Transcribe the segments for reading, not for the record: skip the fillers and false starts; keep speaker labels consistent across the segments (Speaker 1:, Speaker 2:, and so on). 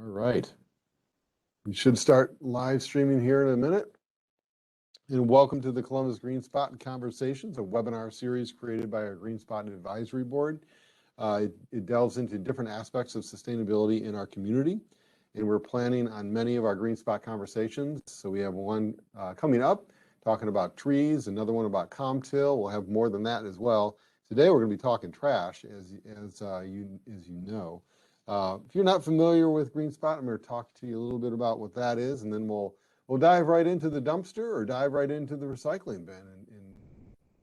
Speaker 1: All right. We should start live streaming here in a minute. And welcome to the Columbus GreenSpot and Conversations, a webinar series created by our GreenSpot Advisory Board. It delves into different aspects of sustainability in our community, and we're planning on many of our GreenSpot conversations. So we have one coming up talking about trees, another one about ComTill. We'll have more than that as well. Today we're going to be talking trash, as you know. If you're not familiar with GreenSpot, I'm going to talk to you a little bit about what that is, and then we'll dive right into the dumpster or dive right into the recycling bin and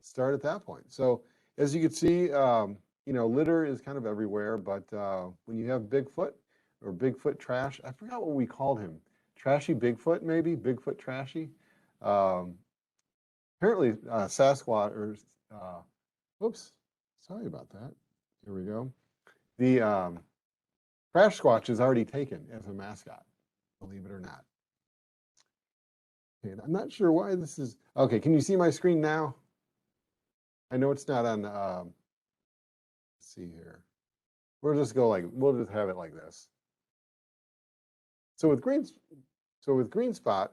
Speaker 1: start at that point. So as you can see, litter is kind of everywhere, but when you have Bigfoot or Bigfoot trash, I forgot what we called him. Trashy Bigfoot, maybe? Bigfoot Trashy? Apparently Sasquatch, or, whoops, sorry about that. Here we go. The Trash Squatch is already taken as a mascot, believe it or not. Okay, I'm not sure why this is, okay, can you see my screen now? I know it's not on, let's see here. We'll just have it like this. So with GreenSpot,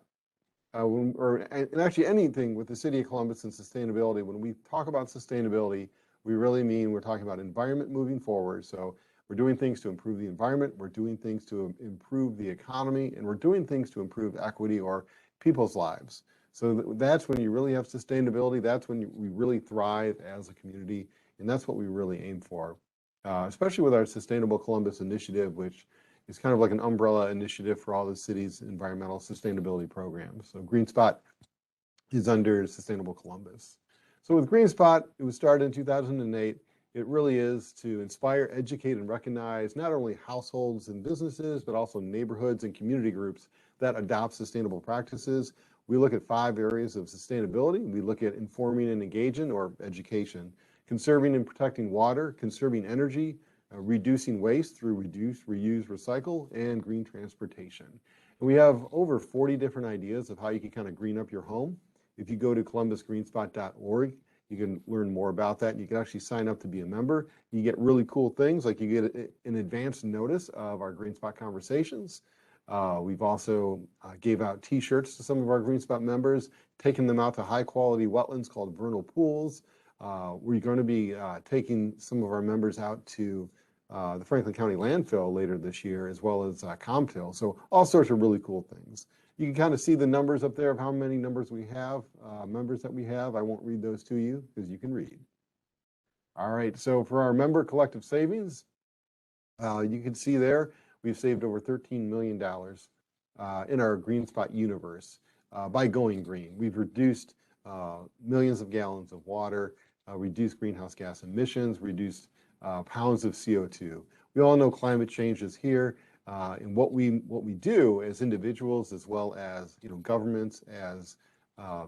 Speaker 1: and actually anything with the City of Columbus and sustainability, when we talk about sustainability, we really mean we're talking about environment moving forward. So we're doing things to improve the environment, we're doing things to improve the economy, and we're doing things to improve equity or people's lives. So that's when you really have sustainability, that's when we really thrive as a community, and that's what we really aim for, especially with our Sustainable Columbus initiative, which is kind of like an umbrella initiative for all the city's environmental sustainability programs. So GreenSpot is under Sustainable Columbus. So with GreenSpot, it was started in 2008. It really is to inspire, educate, and recognize not only households and businesses, but also neighborhoods and community groups that adopt sustainable practices. We look at 5 areas of sustainability. We look at informing and engaging, or education, conserving and protecting water, conserving energy, reducing waste through reduce, reuse, recycle, and green transportation. And we have over 40 different ideas of how you can kind of green up your home. If you go to columbusgreenspot.org, you can learn more about that. You can actually sign up to be a member. You get really cool things, like you get an advance notice of our GreenSpot conversations. We've also gave out t-shirts to some of our GreenSpot members, taken them out to high quality wetlands called vernal pools. We're going to be taking some of our members out to the Franklin County landfill later this year, as well as ComTill. So all sorts of really cool things. You can kind of see the numbers up there of how many members we have, members that we have. I won't read those to you because you can read. All right, so for our member collective savings, you can see there, we've saved over $13 million in our GreenSpot universe by going green. We've reduced millions of gallons of water, reduced greenhouse gas emissions, reduced pounds of CO2. We all know climate change is here, and what we do as individuals, as well as governments, as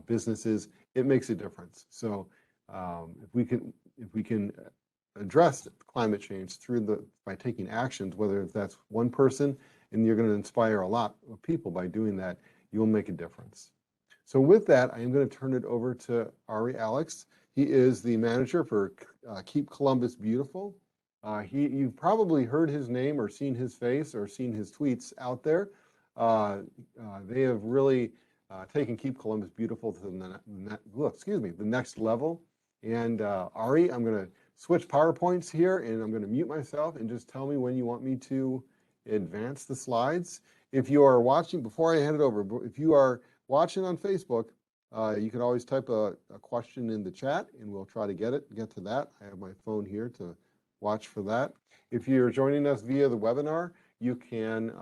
Speaker 1: businesses, it makes a difference. So if we can address climate change by taking actions, whether that's one person, and you're going to inspire a lot of people by doing that, you'll make a difference. So with that, I am going to turn it over to Aryeh Alex. He is the manager for Keep Columbus Beautiful. You've probably heard his name or seen his face or seen his tweets out there. They have really taken Keep Columbus Beautiful to the next level. And Aryeh, I'm going to switch PowerPoints here, and I'm going to mute myself and just tell me when you want me to advance the slides. If you are watching, before I hand it over, if you are watching on Facebook, you can always type a question in the chat, and we'll try to get to that. I have my phone here to watch for that. If you're joining us via the webinar, you can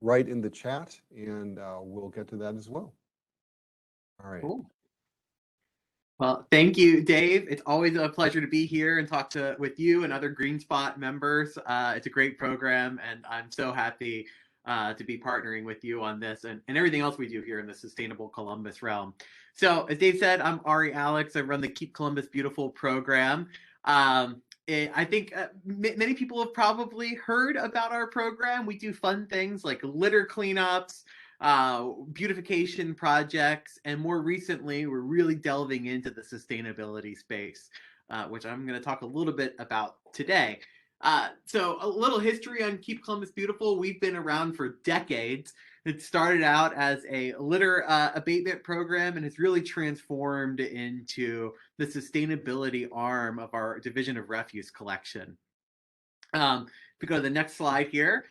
Speaker 1: write in the chat, and we'll get to that as well. All right.
Speaker 2: Cool. Well, thank you, Dave. It's always a pleasure to be here and talk with you and other GreenSpot members. It's a great program, and I'm so happy to be partnering with you on this and everything else we do here in the Sustainable Columbus realm. So as Dave said, I'm Aryeh Alex. I run the Keep Columbus Beautiful program. I think many people have probably heard about our program. We do fun things like litter cleanups, beautification projects, and more recently, we're really delving into the sustainability space, which I'm going to talk a little bit about today. So a little history on Keep Columbus Beautiful. We've been around for decades. It started out as a litter abatement program and has really transformed into the sustainability arm of our Division of Refuse collection. If we go to the next slide here.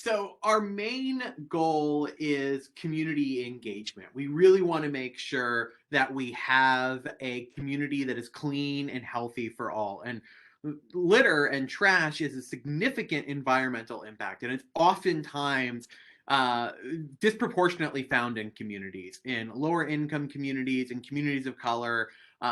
Speaker 2: So our main goal is community engagement. We really want to make sure that we have a community that is clean and healthy for all. And litter and trash is a significant environmental impact, and it's oftentimes uh, disproportionately found in communities, in lower income communities and communities of color.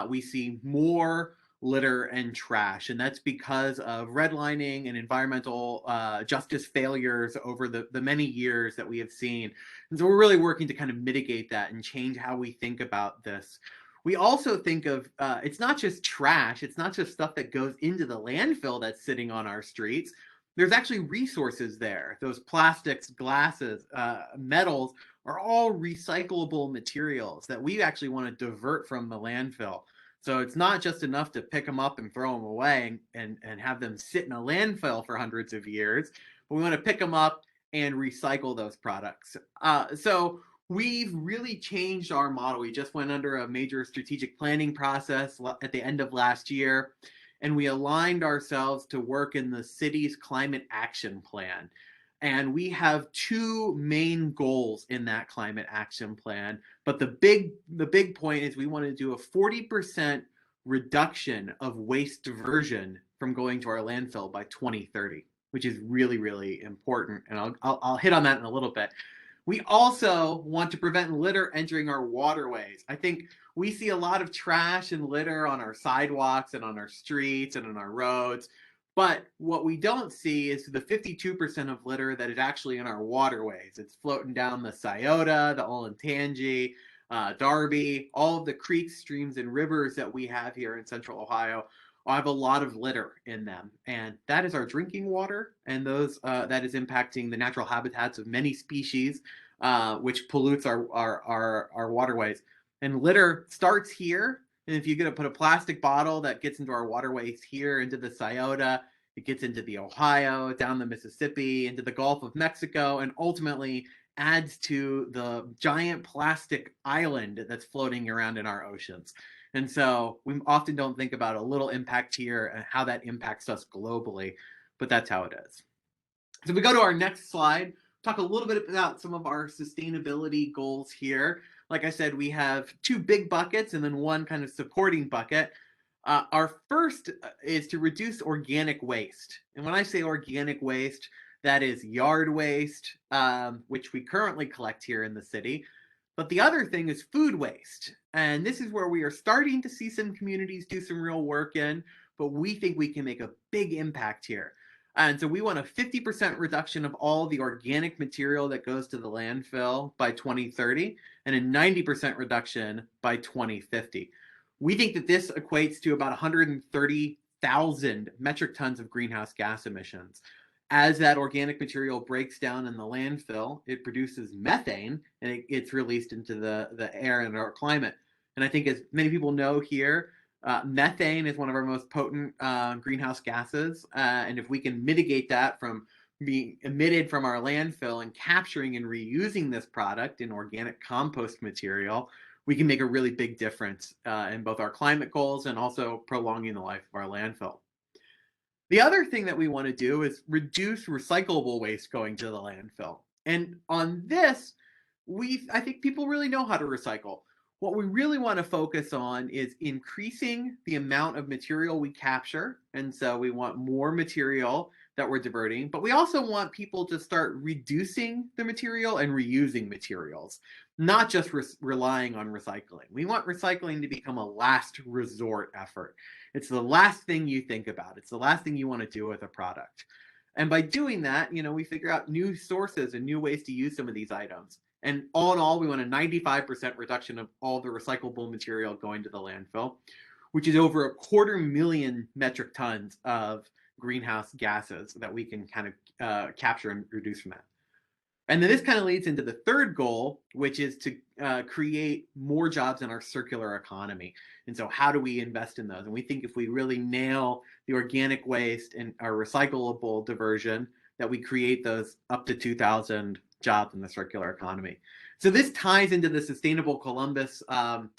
Speaker 2: We see more litter and trash, and that's because of redlining and environmental justice failures over the many years that we have seen. And so we're really working to kind of mitigate that and change how we think about this. We also think of it's not just trash, it's not just stuff that goes into the landfill that's sitting on our streets. There's actually resources there. Those plastics, glasses, metals are all recyclable materials that we actually want to divert from the landfill. So it's not just enough to pick them up and throw them away and have them sit in a landfill for hundreds of years, but we want to pick them up and recycle those products. So we've really changed our model. We just went under a major strategic planning process at the end of last year, and we aligned ourselves to work in the city's climate action plan. And we have two main goals in that climate action plan. But the big point is we want to do a 40% reduction of waste diversion from going to our landfill by 2030, which is really, really important. And I'll hit on that in a little bit. We also want to prevent litter entering our waterways. I think we see a lot of trash and litter on our sidewalks and on our streets and on our roads. But what we don't see is the 52% of litter that is actually in our waterways. It's floating down the Scioto, the Olentangy, Darby, all of the creeks, streams, and rivers that we have here in Central Ohio have a lot of litter in them, and that is our drinking water, and those that is impacting the natural habitats of many species, which pollutes our waterways. And litter starts here. And if you're going to put a plastic bottle that gets into our waterways here, into the Scioto, it gets into the Ohio, down the Mississippi, into the Gulf of Mexico, and ultimately adds to the giant plastic island that's floating around in our oceans. And so we often don't think about a little impact here and how that impacts us globally, but that's how it is. So if we go to our next slide, talk a little bit about some of our sustainability goals here. Like I said, we have two big buckets and then one kind of supporting bucket. Our first is to reduce organic waste. And when I say organic waste, that is yard waste, which we currently collect here in the city. But the other thing is food waste. And this is where we are starting to see some communities do some real work in, but we think we can make a big impact here. And so we want a 50% reduction of all the organic material that goes to the landfill by 2030 and a 90% reduction by 2050. We think that this equates to about 130,000 metric tons of greenhouse gas emissions. As that organic material breaks down in the landfill, it produces methane and it's released into the air and our climate. And I think as many people know here, methane is one of our most potent greenhouse gases. And if we can mitigate that from being emitted from our landfill and capturing and reusing this product in organic compost material, we can make a really big difference in both our climate goals and also prolonging the life of our landfill. The other thing that we want to do is reduce recyclable waste going to the landfill. And on this, I think people really know how to recycle. What we really want to focus on is increasing the amount of material we capture. And so we want more material that we're diverting, but we also want people to start reducing the material and reusing materials, not just relying on recycling. We want recycling to become a last resort effort. It's the last thing you think about. It's the last thing you want to do with a product. And by doing that, we figure out new sources and new ways to use some of these items. And all in all, we want a 95% reduction of all the recyclable material going to the landfill, which is over 250,000 metric tons of greenhouse gases that we can kind of capture and reduce from that. And then this kind of leads into the third goal, which is to create more jobs in our circular economy. And so how do we invest in those? And we think if we really nail the organic waste and our recyclable diversion, that we create those up to 2,000 jobs in the circular economy. So this ties into the Sustainable Columbus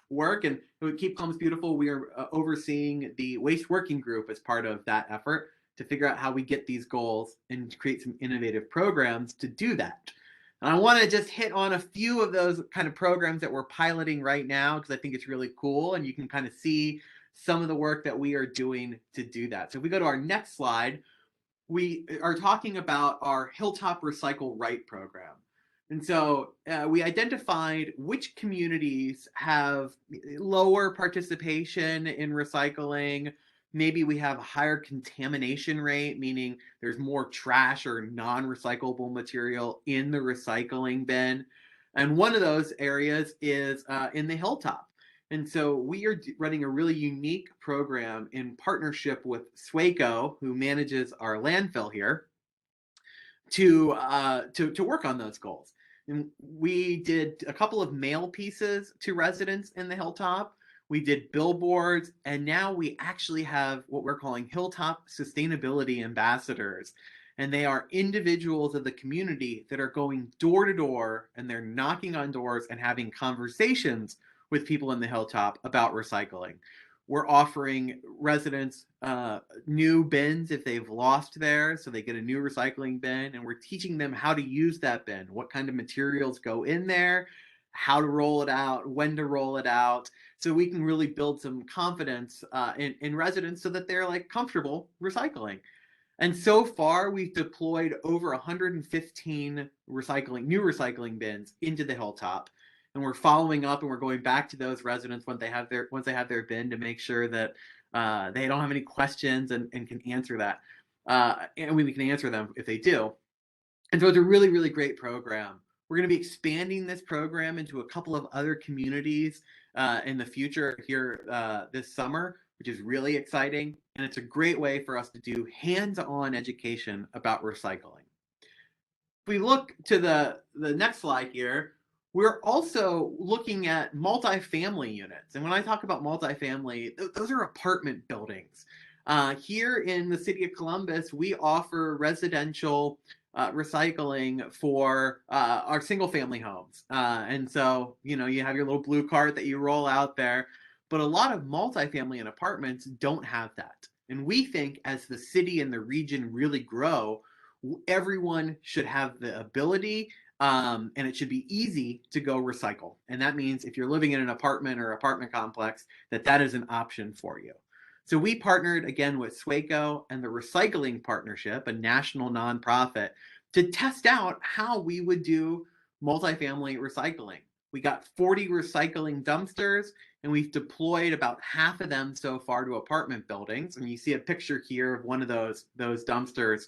Speaker 2: work, and Keep Columbus Beautiful, we are overseeing the Waste Working Group as part of that effort to figure out how we get these goals and create some innovative programs to do that. And I want to just hit on a few of those kind of programs that we're piloting right now because I think it's really cool, and you can kind of see some of the work that we are doing to do that. So if we go to our next slide, we are talking about our Hilltop Recycle Right program. And so we identified which communities have lower participation in recycling. Maybe we have a higher contamination rate, meaning there's more trash or non-recyclable material in the recycling bin. And one of those areas is in the Hilltop. And so we are running a really unique program in partnership with Swaco, who manages our landfill here, to work on those goals. And we did a couple of mail pieces to residents in the Hilltop. We did billboards, and now we actually have what we're calling Hilltop Sustainability Ambassadors. And they are individuals of the community that are going door to door, and they're knocking on doors and having conversations with people in the Hilltop about recycling. We're offering residents new bins if they've lost theirs, so they get a new recycling bin, and we're teaching them how to use that bin, what kind of materials go in there, how to roll it out, when to roll it out, so we can really build some confidence in residents so that they're like comfortable recycling. And so far, we've deployed over 115 new recycling bins into the Hilltop. And we're following up, and we're going back to those residents once they have their bin to make sure that they don't have any questions and can answer that. And we can answer them if they do. And so it's a really, really great program. We're going to be expanding this program into a couple of other communities in the future here this summer, which is really exciting. And it's a great way for us to do hands-on education about recycling. If we look to the next slide here, we're also looking at multifamily units. And when I talk about multifamily, those are apartment buildings. Here in the city of Columbus, we offer residential recycling for our single family homes. And so, you have your little blue cart that you roll out there. But a lot of multifamily and apartments don't have that. And we think as the city and the region really grow, everyone should have the ability and it should be easy to go recycle. And that means if you're living in an apartment or apartment complex, that is an option for you. So we partnered again with Swaco and the Recycling Partnership, a national nonprofit, to test out how we would do multifamily recycling. We got 40 recycling dumpsters, and we've deployed about half of them so far to apartment buildings. And you see a picture here of one of those dumpsters.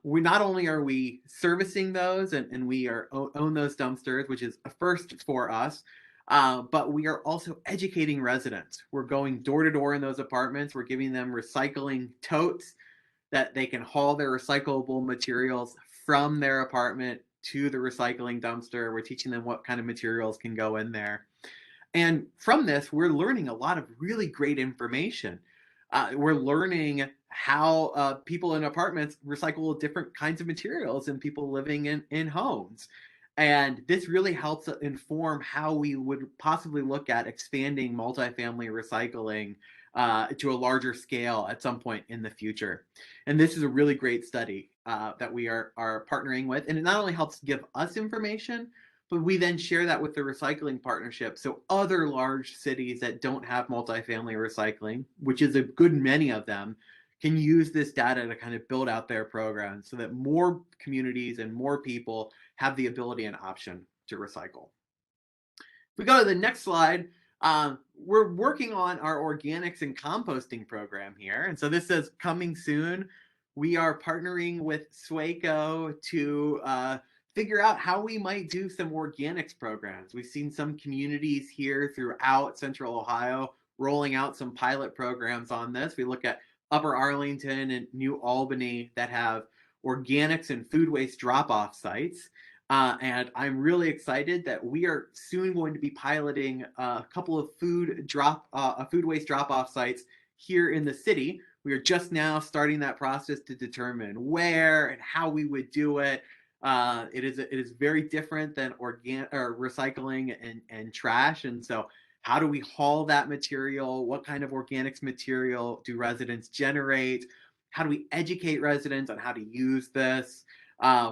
Speaker 2: We not only are we servicing those and we own those dumpsters, which is a first for us, but we are also educating residents. We're going door to door in those apartments. We're giving them recycling totes that they can haul their recyclable materials from their apartment to the recycling dumpster. We're teaching them what kind of materials can go in there. And from this, we're learning a lot of really great information. We're learning how people in apartments recycle different kinds of materials than people living in homes. And this really helps inform how we would possibly look at expanding multifamily recycling to a larger scale at some point in the future. And this is a really great study that we are partnering with. And it not only helps give us information, but we then share that with the recycling partnership. So other large cities that don't have multifamily recycling, which is a good many of them, can use this data to kind of build out their programs so that more communities and more people have the ability and option to recycle. If we go to the next slide, we're working on our organics and composting program here. And so this says coming soon. We are partnering with Swaco to figure out how we might do some organics programs. We've seen some communities here throughout Central Ohio rolling out some pilot programs on this. We look at Upper Arlington and New Albany that have organics and food waste drop-off sites. And I'm really excited that we are soon going to be piloting a couple of food waste drop-off sites here in the city. We are just now starting that process to determine where and how we would do it. It is very different than organic or recycling and trash, and so how do we haul that material? What kind of organics material do residents generate? How do we educate residents on how to use this?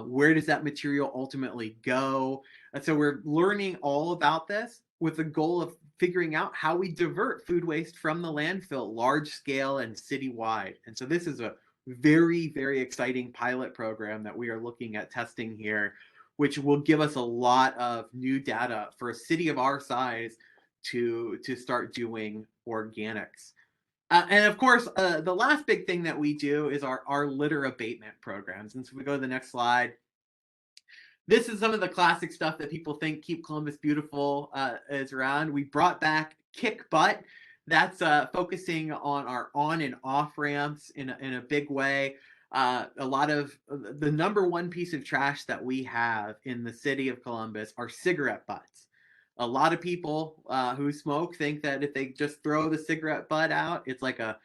Speaker 2: Where does that material ultimately go? And so we're learning all about this with the goal of figuring out how we divert food waste from the landfill, large scale and citywide. And so this is a very, very exciting pilot program that we are looking at testing here, which will give us a lot of new data for a city of our size to start doing organics. And of course, the last big thing that we do is our litter abatement programs. And so we go to the next slide. This is some of the classic stuff that people think Keep Columbus Beautiful is around. We brought back Kick Butt. That's focusing on our on and off ramps in a big way. A lot of the number one piece of trash that we have in the city of Columbus are cigarette butts. A lot of people who smoke think that if they just throw the cigarette butt out, it's like a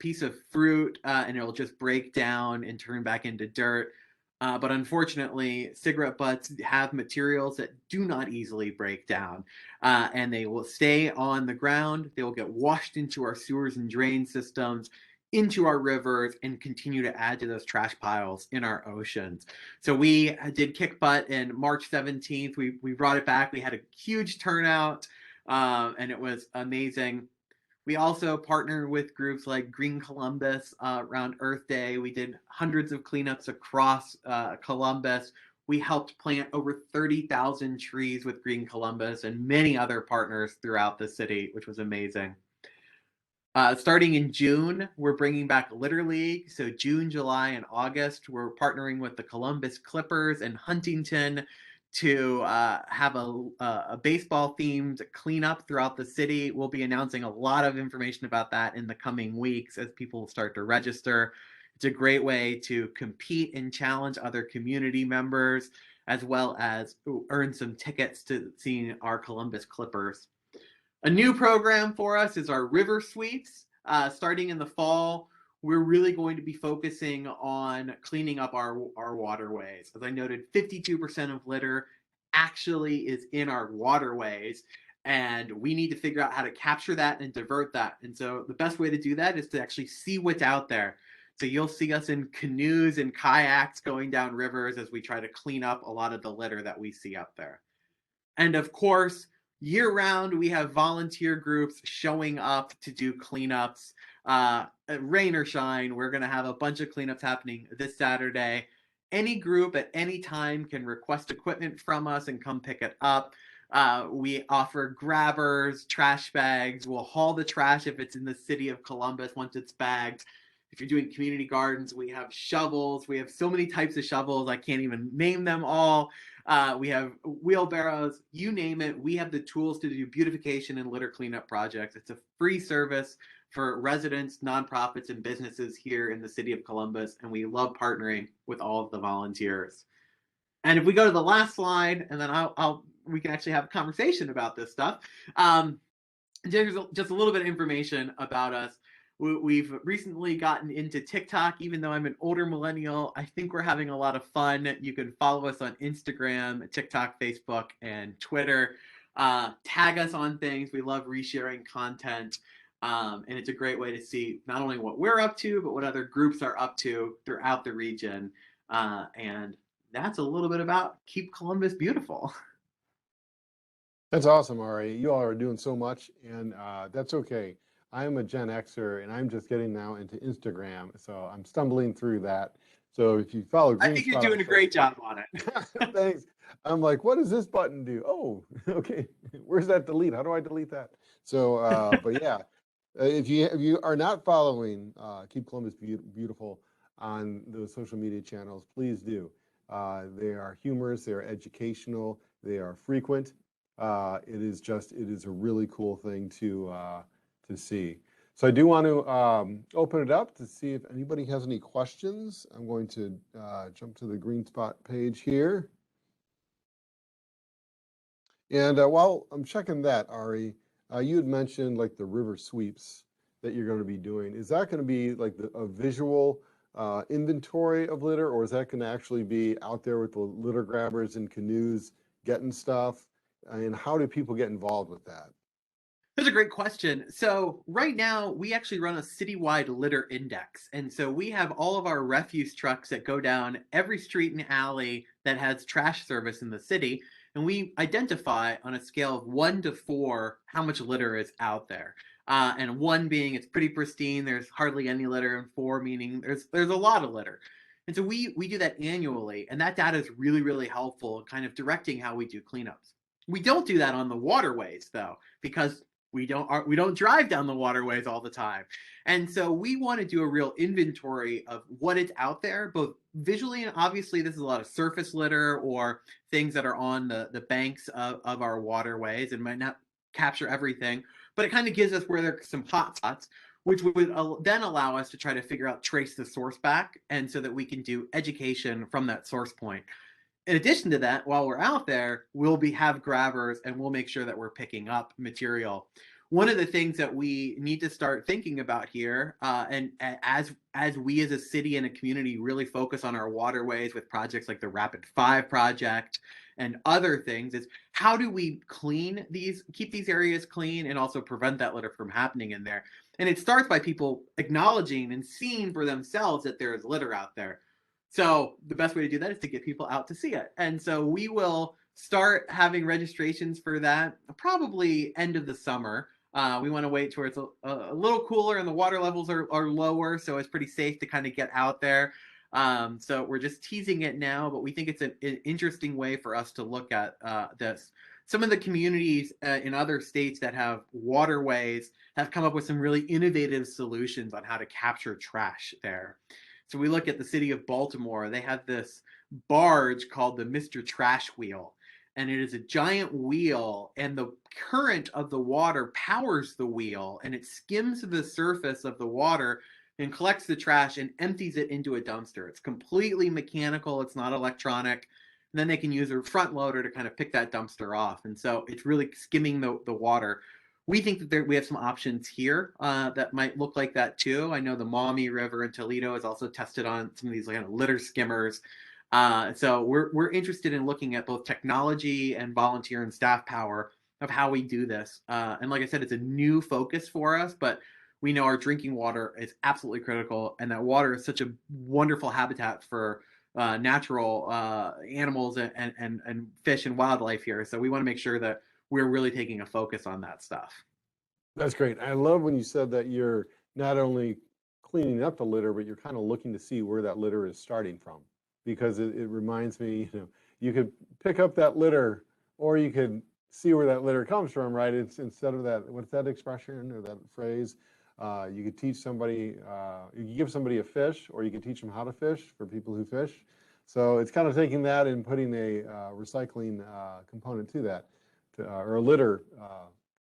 Speaker 2: piece of fruit and it'll just break down and turn back into dirt. But unfortunately, cigarette butts have materials that do not easily break down, and they will stay on the ground. They will get washed into our sewers and drain systems, into our rivers, and continue to add to those trash piles in our oceans. So we did Kick Butt in March 17th. We brought it back. We had a huge turnout, and it was amazing. We also partnered with groups like Green Columbus around Earth Day. We did hundreds of cleanups across Columbus. We helped plant over 30,000 trees with Green Columbus and many other partners throughout the city, which was amazing. Starting in June, we're bringing back Litter League. So June, July, and August, we're partnering with the Columbus Clippers and Huntington to have a baseball themed cleanup throughout the city. We'll be announcing a lot of information about that in the coming weeks as people start to register. It's a great way to compete and challenge other community members, as well as earn some tickets to seeing our Columbus Clippers. A new program for us is our river sweeps. Starting in the fall, we're really going to be focusing on cleaning up our waterways. As I noted, 52% of litter actually is in our waterways, and we need to figure out how to capture that and divert that. And so the best way to do that is to actually see what's out there. So you'll see us in canoes and kayaks going down rivers as we try to clean up a lot of the litter that we see out there. And of course, year round, we have volunteer groups showing up to do cleanups. Rain or shine, we're going to have a bunch of cleanups happening this Saturday. Any group at any time can request equipment from us and come pick it up. We offer grabbers, trash bags. We'll haul the trash if it's in the city of Columbus once it's bagged. If you're doing community gardens, we have shovels. We have so many types of shovels, I can't even name them all. We have wheelbarrows, you name it. We have the tools to do beautification and litter cleanup projects. It's a free service for residents, nonprofits, and businesses here in the city of Columbus, and we love partnering with all of the volunteers. And if we go to the last slide, and then we can actually have a conversation about this stuff. Just a little bit of information about us. We've recently gotten into TikTok. Even though I'm an older millennial, I think we're having a lot of fun. You can follow us on Instagram, TikTok, Facebook, and Twitter. Tag us on things. We love resharing content. And it's a great way to see not only what we're up to, but what other groups are up to throughout the region. And that's a little bit about Keep Columbus Beautiful.
Speaker 1: That's awesome, Ari. You all are doing so much, and that's okay. I'm a Gen Xer, and I'm just getting now into Instagram, so I'm stumbling through that. So if you follow GreenSpot,
Speaker 2: I think you're doing a great job on it.
Speaker 1: Thanks. I'm like, what does this button do? Oh, okay. Where's that delete? How do I delete that? So, but yeah, if you are not following Keep Columbus Beautiful on those social media channels, please do. They are humorous, they are educational, they are frequent. It is a really cool thing to see. So I do want to open it up to see if anybody has any questions. I'm going to jump to the GreenSpot page here. And while I'm checking that, Ari, you had mentioned like the river sweeps that you're going to be doing. Is that going to be like a visual inventory of litter, or is that going to actually be out there with the litter grabbers and canoes getting stuff? And how do people get involved with that?
Speaker 2: That's a great question. So right now we actually run a citywide litter index. And so we have all of our refuse trucks that go down every street and alley that has trash service in the city. And we identify on a scale of 1 to 4 how much litter is out there. And 1 being it's pretty pristine, there's hardly any litter, and 4 meaning there's a lot of litter. And so we do that annually, and that data is really, really helpful in kind of directing how we do cleanups. We don't do that on the waterways though, because we don't drive down the waterways all the time. And so we want to do a real inventory of what is out there, both visually, and obviously this is a lot of surface litter or things that are on the banks of our waterways and might not capture everything, but it kind of gives us where there's some hot spots, which would then allow us to try to figure out, trace the source back, and so that we can do education from that source point. In addition to that, while we're out there, we'll have grabbers, and we'll make sure that we're picking up material. One of the things that we need to start thinking about here, and as we as a city and a community really focus on our waterways with projects like the Rapid 5 project and other things, is how do we keep these areas clean, and also prevent that litter from happening in there. And it starts by people acknowledging and seeing for themselves that there is litter out there. So the best way to do that is to get people out to see it. And so we will start having registrations for that probably end of the summer. We want to wait till it's a little cooler and the water levels are lower, so it's pretty safe to kind of get out there. So we're just teasing it now, but we think it's an interesting way for us to look at this. Some of the communities in other states that have waterways have come up with some really innovative solutions on how to capture trash there. So we look at the city of Baltimore, they have this barge called the Mr. Trash Wheel. And it is a giant wheel, and the current of the water powers the wheel, and it skims the surface of the water and collects the trash and empties it into a dumpster. It's completely mechanical, it's not electronic. And then they can use a front loader to kind of pick that dumpster off. And so it's really skimming the water. We think that we have some options here that might look like that too. I know the Maumee River in Toledo has also tested on some of these kind of litter skimmers. So we're interested in looking at both technology and volunteer and staff power of how we do this. And like I said, it's a new focus for us, but we know our drinking water is absolutely critical, and that water is such a wonderful habitat for natural animals and fish and wildlife here. So we want to make sure that we're really taking a focus on that stuff.
Speaker 1: That's great. I love when you said that you're not only cleaning up the litter, but you're kind of looking to see where that litter is starting from. Because it reminds me, you could pick up that litter, or you could see where that litter comes from, right? It's instead of that, what's that expression or that phrase? You could teach somebody, you could give somebody a fish, or you could teach them how to fish for people who fish. So it's kind of taking that and putting a recycling component to that, or a litter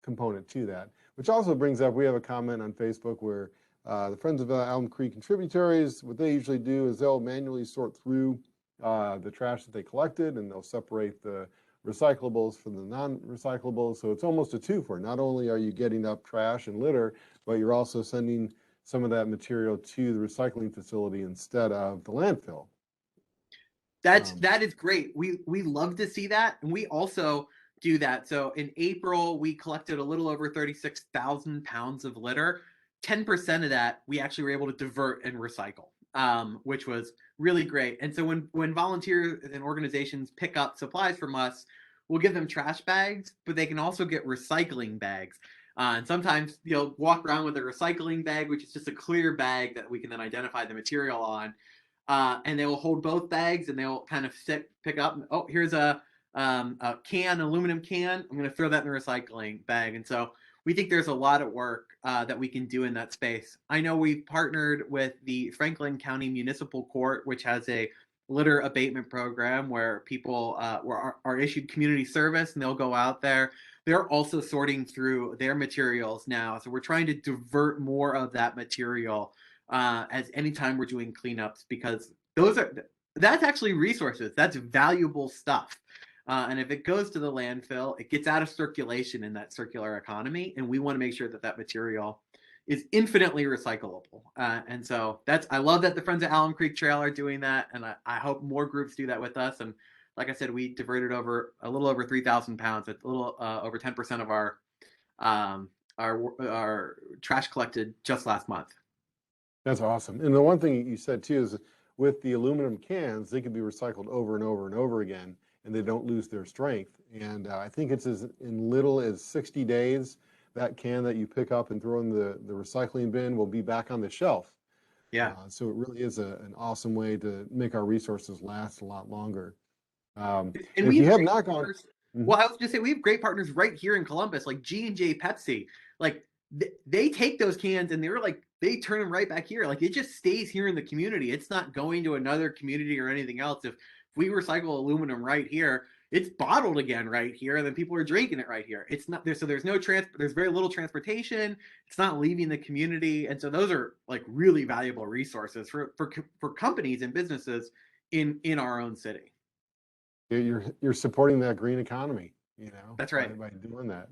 Speaker 1: component to that. Which also brings up, we have a comment on Facebook where the Friends of Elm Creek contributaries, what they usually do is they'll manually sort through the trash that they collected, and they'll separate the recyclables from the non-recyclables. So it's almost a twofer. Not only are you getting up trash and litter, but you're also sending some of that material to the recycling facility instead of the landfill.
Speaker 2: That is great. We love to see that, and we also do that. So in April, we collected a little over 36,000 pounds of litter. 10% of that we actually were able to divert and recycle, which was really great. And so when volunteers and organizations pick up supplies from us, we'll give them trash bags, but they can also get recycling bags. And sometimes you'll walk around with a recycling bag, which is just a clear bag that we can then identify the material on. And they will hold both bags, and they'll kind of pick up. Oh, here's a aluminum can. I'm going to throw that in the recycling bag. And so we think there's a lot of work that we can do in that space. I know we've partnered with the Franklin County Municipal Court, which has a litter abatement program where people are issued community service, and they'll go out there. They're also sorting through their materials now. So we're trying to divert more of that material as anytime we're doing cleanups, because that's actually resources. That's valuable stuff. And if it goes to the landfill, it gets out of circulation in that circular economy. And we want to make sure that that material is infinitely recyclable. And so I love that the Friends of Alum Creek Trail are doing that. And I hope more groups do that with us. And like I said, we diverted a little over 3,000 pounds. It's a little over 10% of um, our trash collected just last month.
Speaker 1: That's awesome. And the one thing you said too is with the aluminum cans, they can be recycled over and over and over again, and they don't lose their strength. And I think it's as in little as 60 days, that can that you pick up and throw in the recycling bin will be back on the shelf.
Speaker 2: Yeah.
Speaker 1: So it really is an awesome way to make our resources last a lot longer.
Speaker 2: And
Speaker 1: if you have not gone,
Speaker 2: well, I was just say we have great partners right here in Columbus, like G&J Pepsi. Like they take those cans and they turn them right back here. Like it just stays here in the community. It's not going to another community or anything else. If we recycle aluminum right here, it's bottled again right here, and then people are drinking it right here. It's not there, so there's there's very little transportation. It's not leaving the community, and so those are like really valuable resources for companies and businesses in our own city.
Speaker 1: you're supporting that green economy,
Speaker 2: That's right.
Speaker 1: by doing that.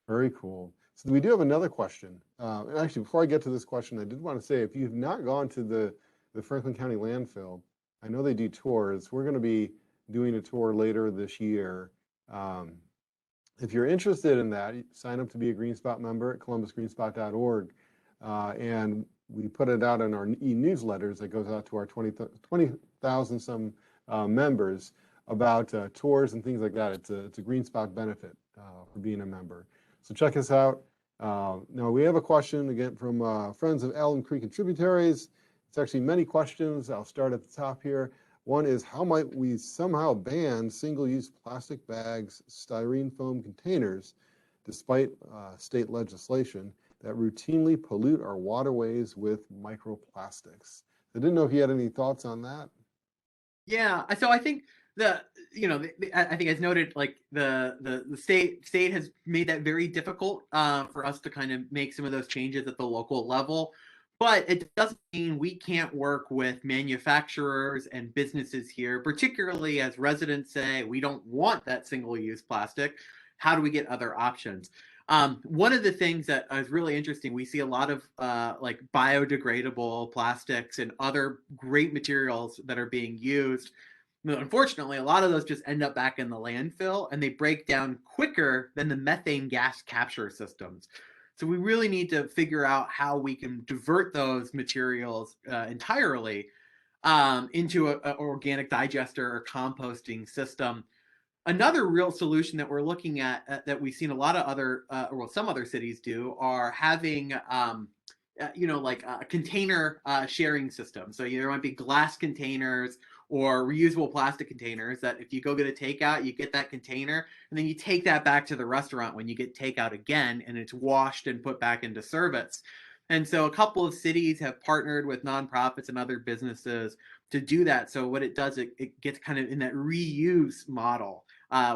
Speaker 1: Very cool. So we do have another question. And actually, before I get to this question, I did want to say, if you've not gone to the Franklin County landfill, I know they do tours. We're going to be doing a tour later this year. If you're interested in that, sign up to be a GreenSpot member at columbusgreenspot.org. And we put it out in our e-newsletters that goes out to our 20,000 some members about tours and things like that. It's a GreenSpot benefit for being a member. So check us out. Now we have a question again from Friends of Alum Creek and Tributaries. It's actually many questions. I'll start at the top here. One is, how might we somehow ban single-use plastic bags, styrene foam containers, despite state legislation that routinely pollute our waterways with microplastics? I didn't know if you had any thoughts on that.
Speaker 2: Yeah, so I think I think as noted, like the state has made that very difficult for us to kind of make some of those changes at the local level. But it doesn't mean we can't work with manufacturers and businesses here, particularly as residents say, we don't want that single-use plastic. How do we get other options? One of the things that is really interesting, we see a lot of like biodegradable plastics and other great materials that are being used. Unfortunately, a lot of those just end up back in the landfill, and they break down quicker than the methane gas capture systems. So we really need to figure out how we can divert those materials entirely into an organic digester or composting system. Another real solution that we're looking at that we've seen a lot of some other cities do are having like a container sharing system. So there might be glass containers or reusable plastic containers that if you go get a takeout, you get that container, and then you take that back to the restaurant when you get takeout again, and it's washed and put back into service. And so a couple of cities have partnered with nonprofits and other businesses to do that. So what it does, it gets kind of in that reuse model,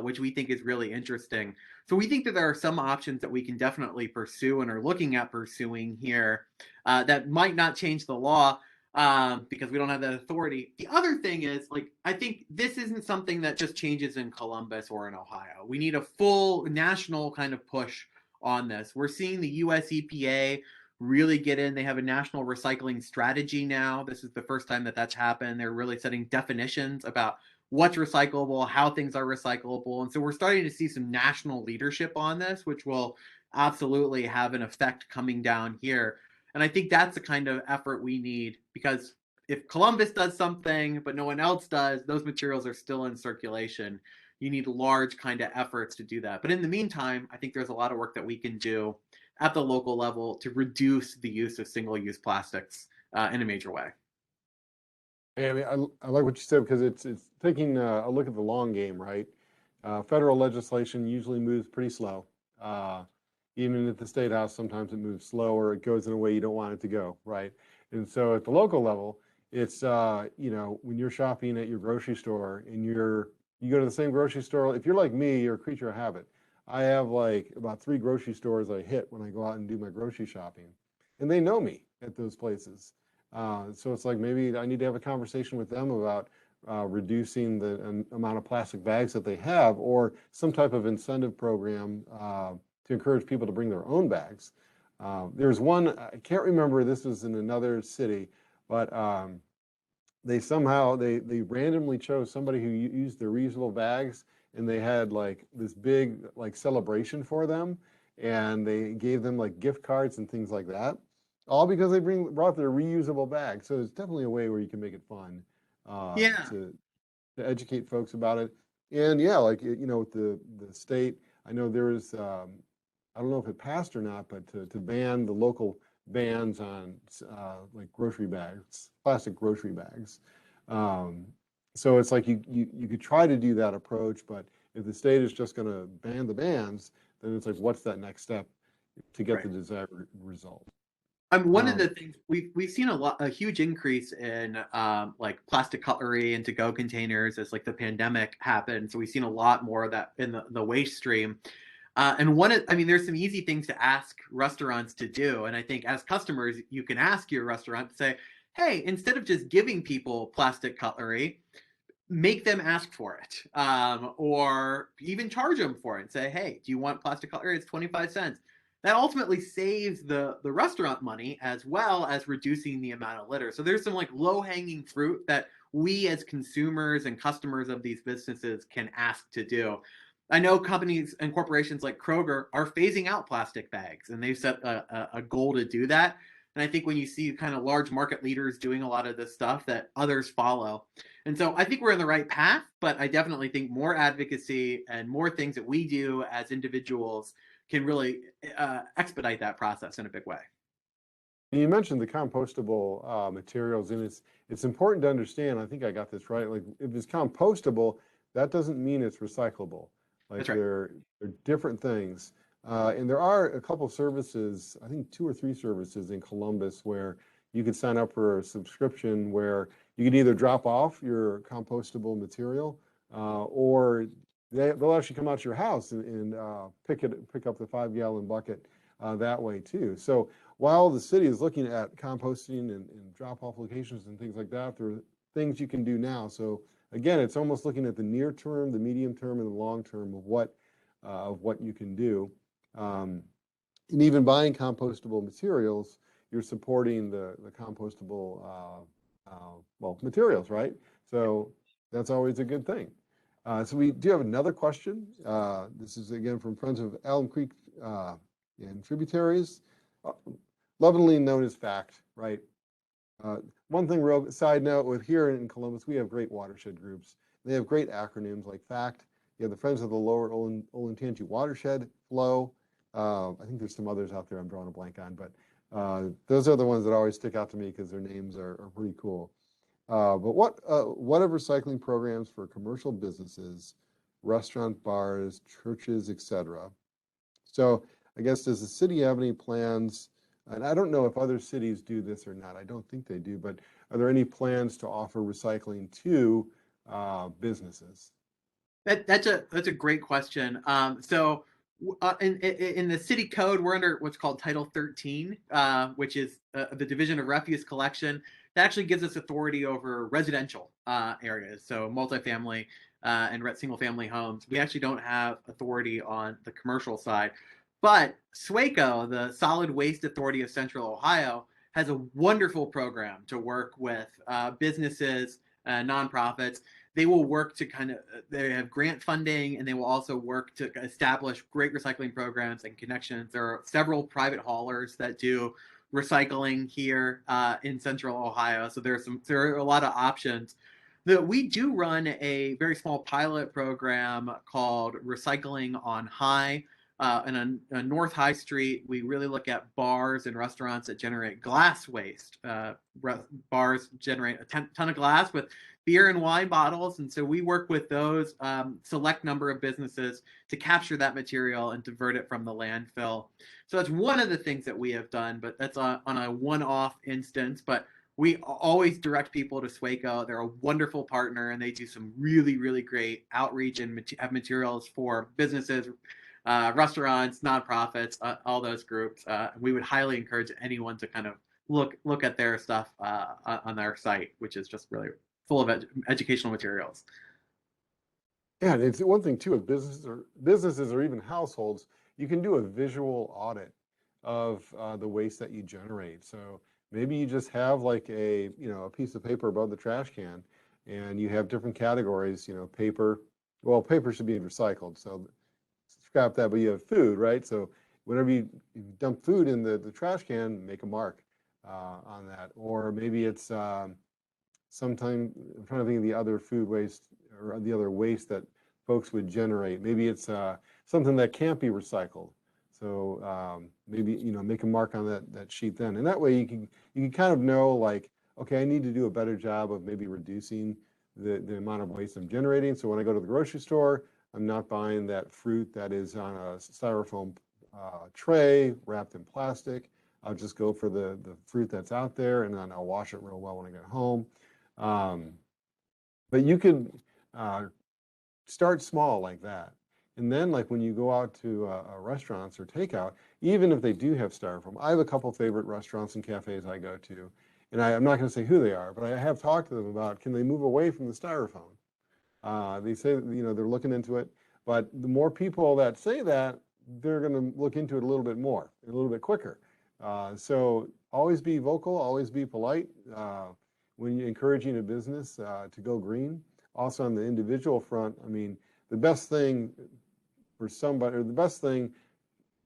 Speaker 2: which we think is really interesting. So we think that there are some options that we can definitely pursue and are looking at pursuing here that might not change the law, because we don't have that authority. The other thing is, like, I think this isn't something that just changes in Columbus or in Ohio. We need a full national kind of push on this. We're seeing the US EPA really get in. They have a national recycling strategy now. This is the first time that that's happened. They're really setting definitions about what's recyclable, how things are recyclable. And so we're starting to see some national leadership on this, which will absolutely have an effect coming down here. And I think that's the kind of effort we need, because if Columbus does something but no one else does, those materials are still in circulation. You need large kind of efforts to do that. But in the meantime, I think there's a lot of work that we can do at the local level to reduce the use of single-use plastics in a major way.
Speaker 1: I mean, I like what you said, because it's taking a look at the long game, right? Federal legislation usually moves pretty slow. Even at the State House, sometimes it moves slow, or it goes in a way you don't want it to go, right? And so at the local level, it's when you're shopping at your grocery store and you go to the same grocery store. If you're like me, you're a creature of habit. I have like about 3 grocery stores I hit when I go out and do my grocery shopping, and they know me at those places. So it's like, maybe I need to have a conversation with them about reducing the amount of plastic bags that they have, or some type of incentive program to encourage people to bring their own bags. There's one, I can't remember, this was in another city, but they randomly chose somebody who used the reusable bags, and they had like this big like celebration for them, and they gave them like gift cards and things like that, all because they brought their reusable bags. So it's definitely a way where you can make it fun
Speaker 2: Yeah,
Speaker 1: to educate folks about it. And yeah, like with the state, I know there is I don't know if it passed or not, but to ban the local bans on like grocery bags, plastic grocery bags. Um, so it's like you could try to do that approach, but if the state is just going to ban the bans, then it's like, what's that next step to get
Speaker 2: right.
Speaker 1: the desired result?
Speaker 2: One of
Speaker 1: Um,
Speaker 2: the things we've seen a huge increase in like plastic cutlery and to-go containers as like the pandemic happened. So we've seen a lot more of that in the waste stream. And I mean, there's some easy things to ask restaurants to do. And I think as customers, you can ask your restaurant to say, hey, instead of just giving people plastic cutlery, make them ask for it, or even charge them for it and say, hey, do you want plastic cutlery? It's 25 cents. That ultimately saves the restaurant money as well as reducing the amount of litter. So there's some like low hanging fruit that we as consumers and customers of these businesses can ask to do. I know companies and corporations like Kroger are phasing out plastic bags, and they've set a goal to do that. And I think when you see kind of large market leaders doing a lot of this stuff, that others follow. And so I think we're in the right path, but I definitely think more advocacy and more things that we do as individuals can really expedite that process in a big way.
Speaker 1: You mentioned the compostable materials, and it's important to understand. I think I got this right. Like, if it's compostable, that doesn't mean it's recyclable. Like,
Speaker 2: That's right.
Speaker 1: they're different things. And there are a couple services, I think 2 or 3 services in Columbus, where you could sign up for a subscription where you could either drop off your compostable material, or they'll actually come out to your house and pick up the 5-gallon bucket that way too. So while the city is looking at composting and drop-off locations and things like that, there are things you can do now. So again, it's almost looking at the near term, the medium term, and the long term of what you can do. And even buying compostable materials, you're supporting the compostable well, materials, right? So that's always a good thing. So we do have another question. This is again from Friends of Elm Creek and Tributaries. Uh, Lovingly known as FACT, right? One thing, real side note, with here in Columbus, we have great watershed groups. They have great acronyms like FACT. You have the Friends of the Lower Olentangy Watershed Flow. I think there's some others out there I'm drawing a blank on, but those are the ones that always stick out to me because their names are pretty cool. But what are recycling programs for commercial businesses, restaurant, bars, churches, etc.? So I guess, does the city have any plans? And I don't know if other cities do this or not. I don't think they do, but are there any plans to offer recycling to businesses?
Speaker 2: That's a great question. So in the city code, we're under what's called Title 13, which is the Division of Refuse Collection. That actually gives us authority over residential areas, so multifamily and single family homes. We actually don't have authority on the commercial side. But SWACO, the Solid Waste Authority of Central Ohio, has a wonderful program to work with businesses, nonprofits. They will work to they have grant funding, and they will also work to establish great recycling programs and connections. There are several private haulers that do recycling here in Central Ohio, so there are a lot of options. We do run a very small pilot program called Recycling on High. And on North High Street, we really look at bars and restaurants that generate glass waste. Bars generate a ton of glass with beer and wine bottles, and so we work with those select number of businesses to capture that material and divert it from the landfill. So that's one of the things that we have done, but that's on a one-off instance. But we always direct people to SWACO. They're a wonderful partner, and they do some really, really great outreach and have materials for businesses, restaurants, nonprofits, all those groups. We would highly encourage anyone to kind of look at their stuff on their site, which is just really full of educational materials.
Speaker 1: Yeah, and it's one thing too with businesses or even households, you can do a visual audit of the waste that you generate. So maybe you just have like a piece of paper above the trash can, and you have different categories. Paper. Well, paper should be recycled, so scrap that. But you have food, right? So whenever you dump food in the trash can, make a mark on that. Or maybe it's sometime I'm trying to think of the other food waste or the other waste that folks would generate. Maybe it's something that can't be recycled. So maybe make a mark on that sheet then, and that way you can kind of know like, okay, I need to do a better job of maybe reducing the amount of waste I'm generating. So when I go to the grocery store, I'm not buying that fruit that is on a styrofoam tray wrapped in plastic. I'll just go for the fruit that's out there, and then I'll wash it real well when I get home. But you could start small like that. And then like when you go out to restaurants or takeout, even if they do have styrofoam, I have a couple favorite restaurants and cafes I go to. And I'm not going to say who they are, but I have talked to them about, can they move away from the styrofoam? They say, they're looking into it. But the more people that say that, they're going to look into it a little bit more, a little bit quicker. So always be vocal, always be polite when you're encouraging a business to go green. Also on the individual front, I mean, the best thing for somebody, or the best thing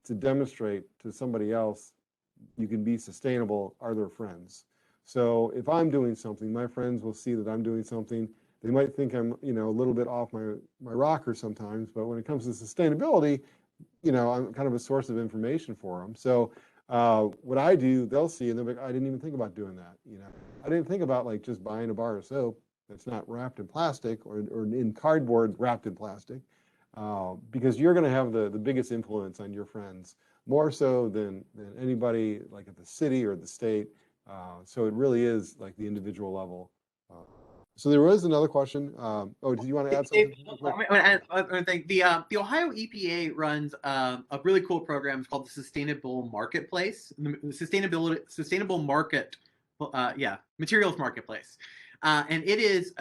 Speaker 1: to demonstrate to somebody else you can be sustainable are their friends. So if I'm doing something, my friends will see that I'm doing something. They might think I'm, a little bit off my rocker sometimes, but when it comes to sustainability, I'm kind of a source of information for them. So what I do, they'll see, and they'll be like, I didn't even think about doing that. I didn't think about like just buying a bar of soap that's not wrapped in plastic or in cardboard wrapped in plastic, because you're going to have the biggest influence on your friends, more so than anybody like at the city or the state. So it really is like the individual level. So there was another question. Did you want to add something real quick?
Speaker 2: I think the Ohio EPA runs a really cool program. It's called the Sustainable Marketplace, the Sustainable Market, Materials Marketplace. And it is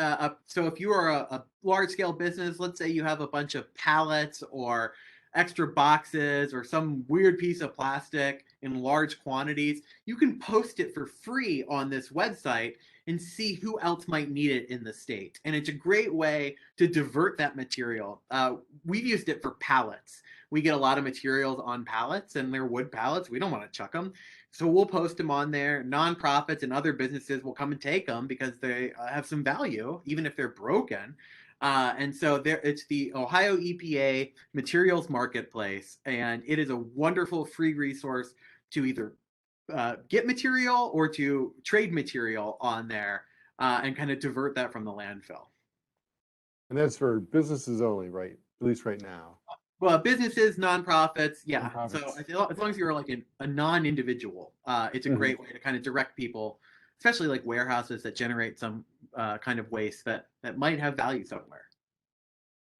Speaker 2: so if you are a large scale business, let's say you have a bunch of pallets or extra boxes or some weird piece of plastic in large quantities, you can post it for free on this website and see who else might need it in the state. And it's a great way to divert that material. We've used it for pallets. We get a lot of materials on pallets, and they're wood pallets. We don't want to chuck them. So we'll post them on there. Nonprofits and other businesses will come and take them because they have some value, even if they're broken. And so it's the Ohio EPA Materials Marketplace, and it is a wonderful free resource to either get material or to trade material on there and kind of divert that from the landfill.
Speaker 1: And that's for businesses only, right? At least right now.
Speaker 2: Well, businesses, nonprofits, yeah.
Speaker 1: Nonprofits.
Speaker 2: So I feel as long as you're like a non-individual, it's a great way to kind of direct people, especially like warehouses that generate some kind of waste that might have value somewhere.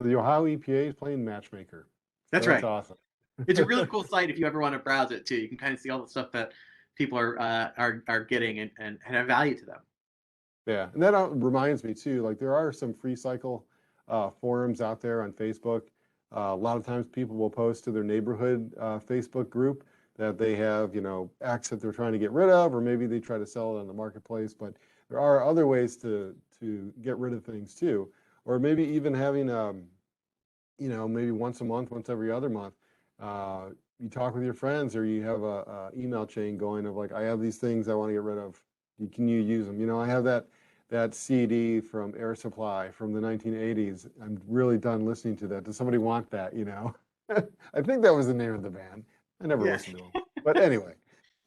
Speaker 1: The Ohio EPA is playing matchmaker.
Speaker 2: That's
Speaker 1: right.
Speaker 2: That's awesome. It's a really cool site if you ever want to browse it too. You can kind of see all the stuff that people are getting and have value to them.
Speaker 1: Yeah, and that reminds me too, like there are some free cycle forums out there on Facebook. A lot of times people will post to their neighborhood Facebook group that they have, X that they're trying to get rid of, or maybe they try to sell it on the marketplace. But there are other ways to get rid of things too, or maybe even having, maybe once a month, once every other month, you talk with your friends, or you have a email chain going of like, I have these things I want to get rid of. Can you use them? I have that CD from Air Supply from the 1980s. I'm really done listening to that. Does somebody want that? I think that was the name of the band. I never listened to them. But anyway,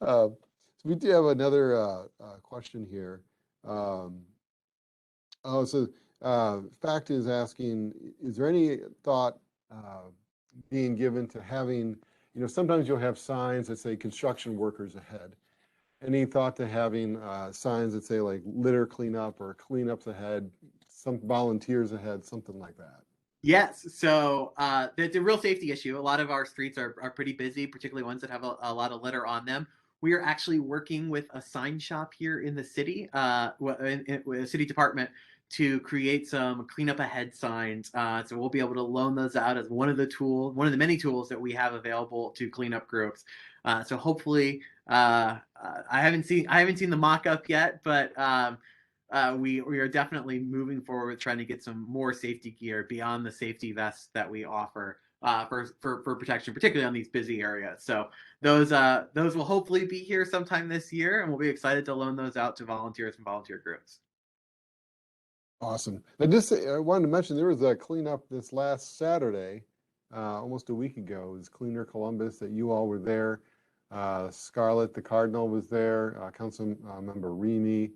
Speaker 1: so we do have another question here. Fact is asking, is there any thought being given to having, sometimes you'll have signs that say construction workers ahead. Any thought to having signs that say like litter cleanup or cleanups ahead, some volunteers ahead, something like that?
Speaker 2: Yes, so it's a real safety issue. A lot of our streets are pretty busy, particularly ones that have a lot of litter on them. we are actually working with a sign shop here in the city, with a city department, to create some cleanup ahead signs. So we'll be able to loan those out as one of the many tools that we have available to cleanup groups. So hopefully, I haven't seen the mock-up yet, but we are definitely moving forward trying to get some more safety gear beyond the safety vests that we offer for protection, particularly on these busy areas. So those will hopefully be here sometime this year, and we'll be excited to loan those out to volunteers and volunteer groups.
Speaker 1: Awesome. I wanted to mention there was a cleanup this last Saturday, almost a week ago. It was Cleaner Columbus that you all were there. Scarlett, the Cardinal, was there. Council member Remy,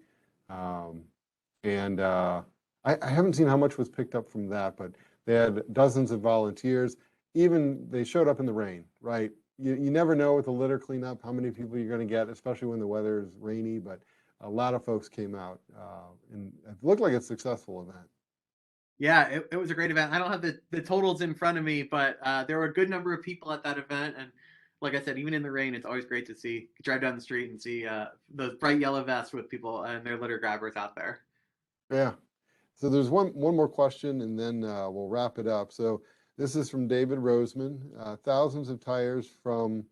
Speaker 1: and I haven't seen how much was picked up from that, but they had dozens of volunteers. Even they showed up in the rain, right? You never know with the litter cleanup how many people you're going to get, especially when the weather is rainy. But a lot of folks came out, and it looked like a successful event.
Speaker 2: Yeah, it was a great event. I don't have the totals in front of me, but there were a good number of people at that event. And like I said, even in the rain, it's always great to drive down the street and see those bright yellow vests with people and their litter grabbers out there.
Speaker 1: Yeah. So there's one more question, and then we'll wrap it up. So this is from David Roseman. Thousands of tires from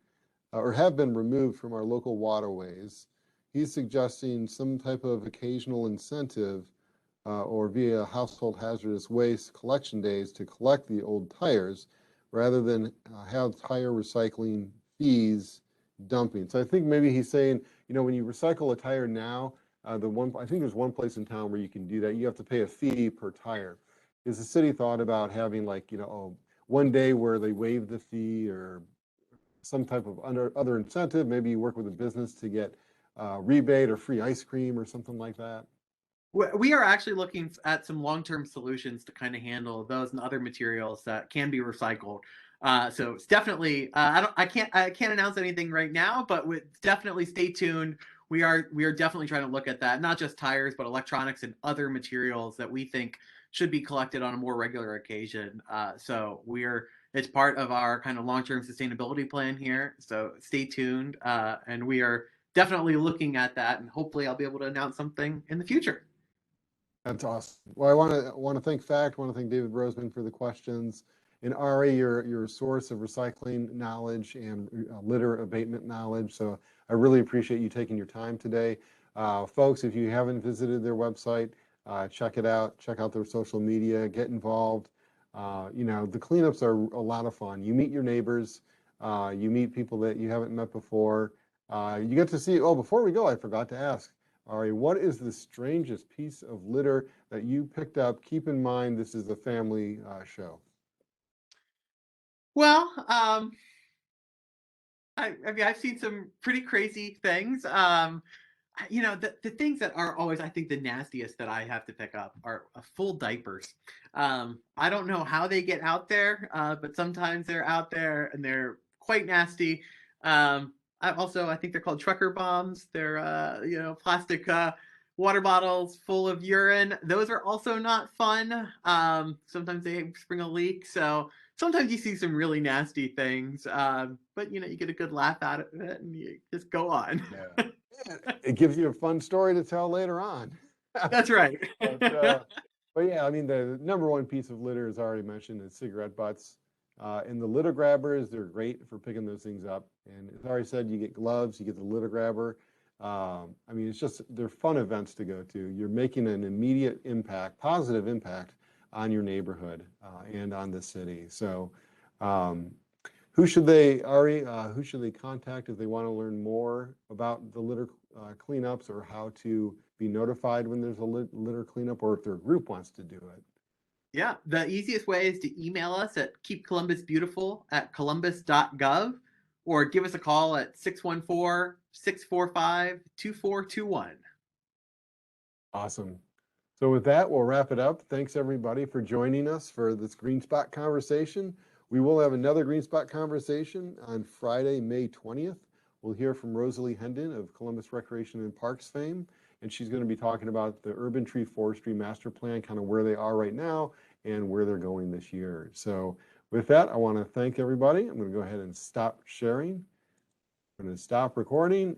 Speaker 1: or have been removed from our local waterways. He's suggesting some type of occasional incentive or via household hazardous waste collection days to collect the old tires rather than have tire recycling fees dumping. So I think maybe he's saying, when you recycle a tire now, I think there's one place in town where you can do that. You have to pay a fee per tire. Is the city thought about having one day where they waive the fee or some type of other incentive? Maybe you work with a business to get rebate or free ice cream or something like that.
Speaker 2: We are actually looking at some long-term solutions to kind of handle those and other materials that can be recycled. So it's definitely I can't announce anything right now, but definitely stay tuned. We are definitely trying to look at that, not just tires, but electronics and other materials that we think should be collected on a more regular occasion. So it's part of our kind of long-term sustainability plan here. So stay tuned, and we are definitely looking at that, and hopefully I'll be able to announce something in the future.
Speaker 1: That's awesome. Well, I want to thank FACT. Want to thank David Roseman for the questions. And Ari, you're a source of recycling knowledge and litter abatement knowledge. So I really appreciate you taking your time today. Folks, if you haven't visited their website, check it out. Check out their social media. Get involved. The cleanups are a lot of fun. You meet your neighbors. You meet people that you haven't met before. You get to see. Oh, before we go, I forgot to ask. Ari, what is the strangest piece of litter that you picked up? Keep in mind, this is a family show.
Speaker 2: Well, I mean, I've seen some pretty crazy things. The things that are always, I think, the nastiest that I have to pick up are full diapers. I don't know how they get out there, but sometimes they're out there and they're quite nasty. I think they're called trucker bombs. They're plastic water bottles full of urine. Those are also not fun. Sometimes they spring a leak. So sometimes you see some really nasty things, but you get a good laugh out of it and you just go on.
Speaker 1: Yeah. It gives you a fun story to tell later on.
Speaker 2: That's right.
Speaker 1: but yeah, I mean, the number one piece of litter, as already mentioned, is cigarette butts. And the litter grabbers, they're great for picking those things up. And as already said, you get gloves, you get the litter grabber. They're fun events to go to. You're making an immediate impact, positive impact on your neighborhood and on the city. So who should they contact if they want to learn more about the litter cleanups or how to be notified when there's a litter cleanup, or if their group wants to do it?
Speaker 2: Yeah, the easiest way is to email us at keepcolumbusbeautiful@columbus.gov or give us a call at 614-645-2421.
Speaker 1: Awesome. So with that, we'll wrap it up. Thanks everybody for joining us for this GreenSpot conversation. We will have another GreenSpot conversation on Friday, May 20th. We'll hear from Rosalie Hendon of Columbus Recreation and Parks fame, and she's going to be talking about the Urban Tree Forestry Master Plan, kind of where they are right now and where they're going this year. So with that, I want to thank everybody. I'm going to go ahead and stop sharing. I'm going to stop recording